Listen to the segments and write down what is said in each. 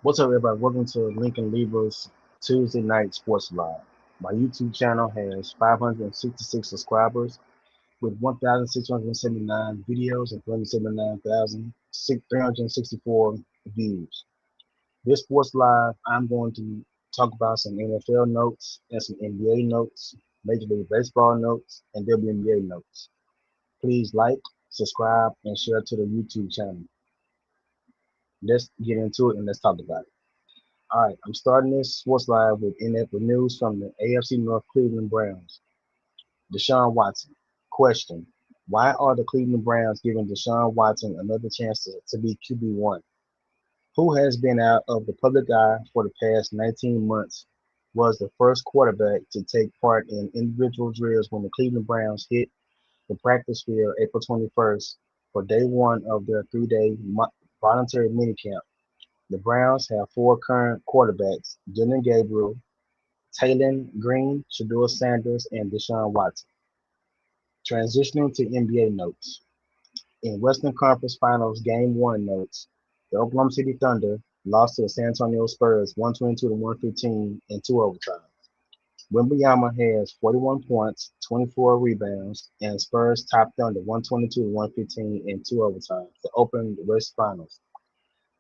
What's up, everybody? Welcome to Lincoln Libra's Tuesday Night Sports Live. My YouTube channel has 566 subscribers with 1,679 videos and 379,364 views. This Sports Live, I'm going to talk about some NFL notes and some NBA notes, Major League Baseball notes, and WNBA notes. Please like, subscribe, and share to the YouTube channel. Let's get into it and let's talk about it. All right, I'm starting this sports live with NFL news from the AFC North Cleveland Browns. Deshaun Watson. Question: why are the Cleveland Browns giving Deshaun Watson another chance to be QB1? Who has been out of the public eye for the past 19 months, was the first quarterback to take part in individual drills when the Cleveland Browns hit the practice field April 21st for day one of their three-day voluntary minicamp. The Browns have four current quarterbacks: Dylan Gabriel, Taylon Green, Shedeur Sanders, and Deshaun Watson. Transitioning to NBA notes. In Western Conference Finals Game 1 notes, the Oklahoma City Thunder lost to the San Antonio Spurs 122 to 115 in two overtimes. Wembanyama has 41 points, 24 rebounds, and Spurs top Thunder 122 to 115 in two overtimes to open the West Finals.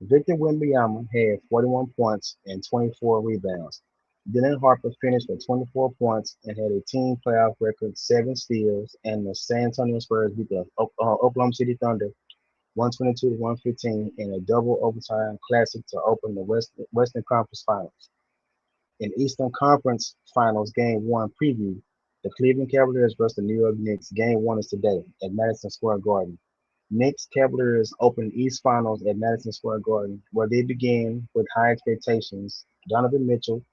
Victor Wembanyama had 41 points and 24 rebounds. Dylan Harper finished with 24 points and had a team playoff record 7 steals, and the San Antonio Spurs beat the Oklahoma City Thunder 122 to 115 in a double overtime classic to open the Western Conference Finals. In Eastern Conference Finals Game 1 preview, the Cleveland Cavaliers versus the New York Knicks. Game 1 is today at Madison Square Garden. Knicks Cavaliers open East Finals at Madison Square Garden, where they began with high expectations. Donovan Mitchell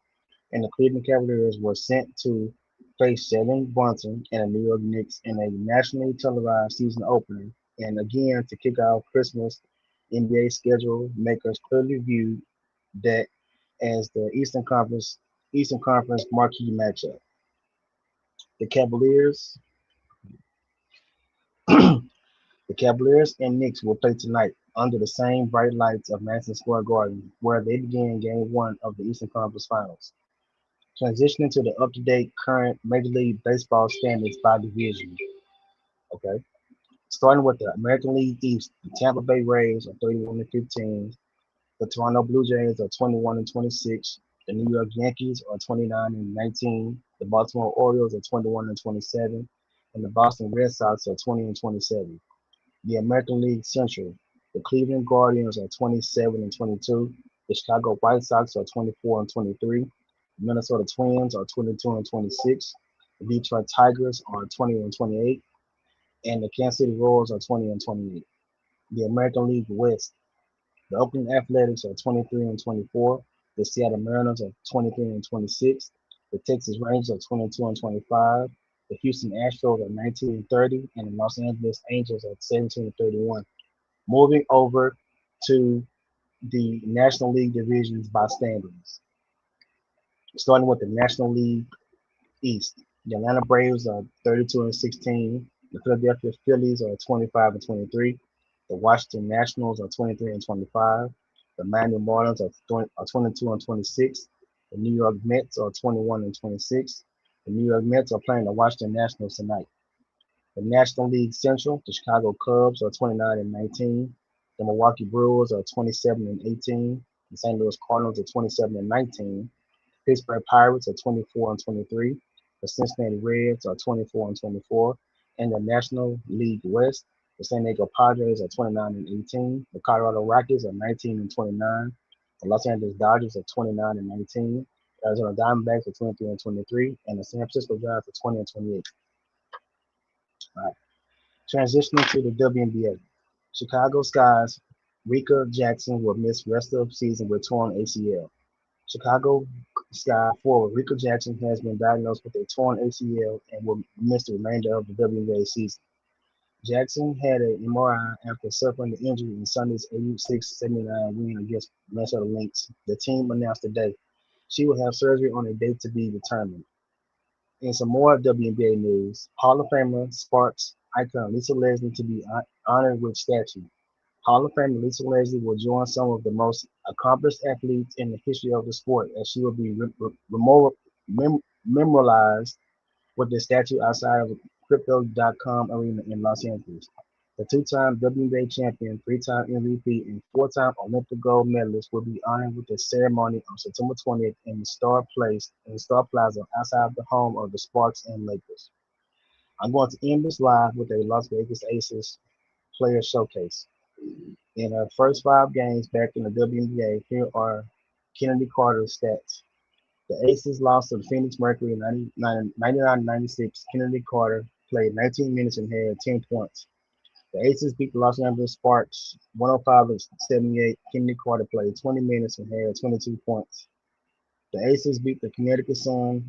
and the Cleveland Cavaliers were sent to face Jalen Brunson and the New York Knicks in a nationally televised season opener, and again to kick off Christmas. NBA schedule makers clearly viewed that as the Eastern Conference marquee matchup. The Cavaliers The Cavaliers and Knicks will play tonight under the same bright lights of Madison Square Garden, where they began Game 1 of the Eastern Conference Finals. Transitioning to the up-to-date current Major League Baseball standings by division. Okay, starting with the American League East, the Tampa Bay Rays are 31 and 15. The Toronto Blue Jays are 21 and 26. The New York Yankees are 29 and 19. The Baltimore Orioles are 21 and 27, and the Boston Red Sox are 20 and 27. The American League Central, the Cleveland Guardians are 27 and 22. The Chicago White Sox are 24 and 23. The Minnesota Twins are 22 and 26. The Detroit Tigers are 20 and 28, and the Kansas City Royals are 20 and 28. The American League West, the Oakland Athletics are 23 and 24. The Seattle Mariners are 23 and 26. The Texas Rangers are 22 and 25. The Houston Astros are 19 and 30, and the Los Angeles Angels are 17 and 31. Moving over to the National League divisions by standings, starting with the National League East. The Atlanta Braves are 32 and 16. The Philadelphia Phillies are 25 and 23. The Washington Nationals are 23 and 25. The Miami Marlins are 22 and 26. The New York Mets are 21 and 26. The New York Mets are playing the Washington Nationals tonight. The National League Central, the Chicago Cubs are 29 and 19. The Milwaukee Brewers are 27 and 18. The St. Louis Cardinals are 27 and 19. Pittsburgh Pirates are 24 and 23. The Cincinnati Reds are 24 and 24. In the National League West, the San Diego Padres are 29 and 18. The Colorado Rockies are 19 and 29. The Los Angeles Dodgers are 29 and 19. The Arizona Diamondbacks are 23 and 23. And the San Francisco Giants are 20 and 28. All right. Transitioning to the WNBA. Chicago Sky's Rika Jackson will miss rest of season with torn ACL. Chicago Sky forward Rika Jackson has been diagnosed with a torn ACL and will miss the remainder of the WNBA season. Jackson had an MRI after suffering the injury in Sunday's 86-79 win against Minnesota Lynx. The team announced today she will have surgery on a date to be determined. In some more WNBA news, Hall of Famer Sparks icon Lisa Leslie to be honored with statue. Hall of Famer Lisa Leslie will join some of the most accomplished athletes in the history of the sport, as she will be memorialized with the statue outside of Crypto.com Arena in Los Angeles. The two-time WNBA champion, three-time MVP, and four-time Olympic gold medalist will be honored with a ceremony on September 20th in the Star Plaza outside the home of the Sparks and Lakers. I'm going to end this live with a Las Vegas Aces player showcase. In her first 5 games back in the WNBA, here are Kennedy Carter's stats. The Aces lost to the Phoenix Mercury in 99-96. Kennedy Carter played 19 minutes and had 10 points. The Aces beat the Los Angeles Sparks 105-78. Kennedy Carter played 20 minutes and had 22 points. The Aces beat the Connecticut Sun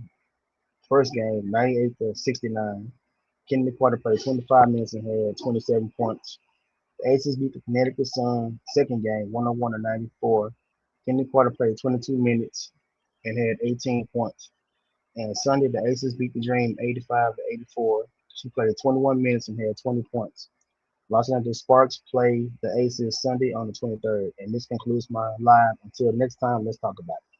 first game 98-69. Kennedy Carter played 25 minutes and had 27 points. The Aces beat the Connecticut Sun second game 101-94. Kennedy Carter played 22 minutes and had 18 points. And Sunday, the Aces beat the Dream 85-84. She played 21 minutes and had 20 points. Los Angeles Sparks play the Aces Sunday on the 23rd. And this concludes my live. Until next time, let's talk about it.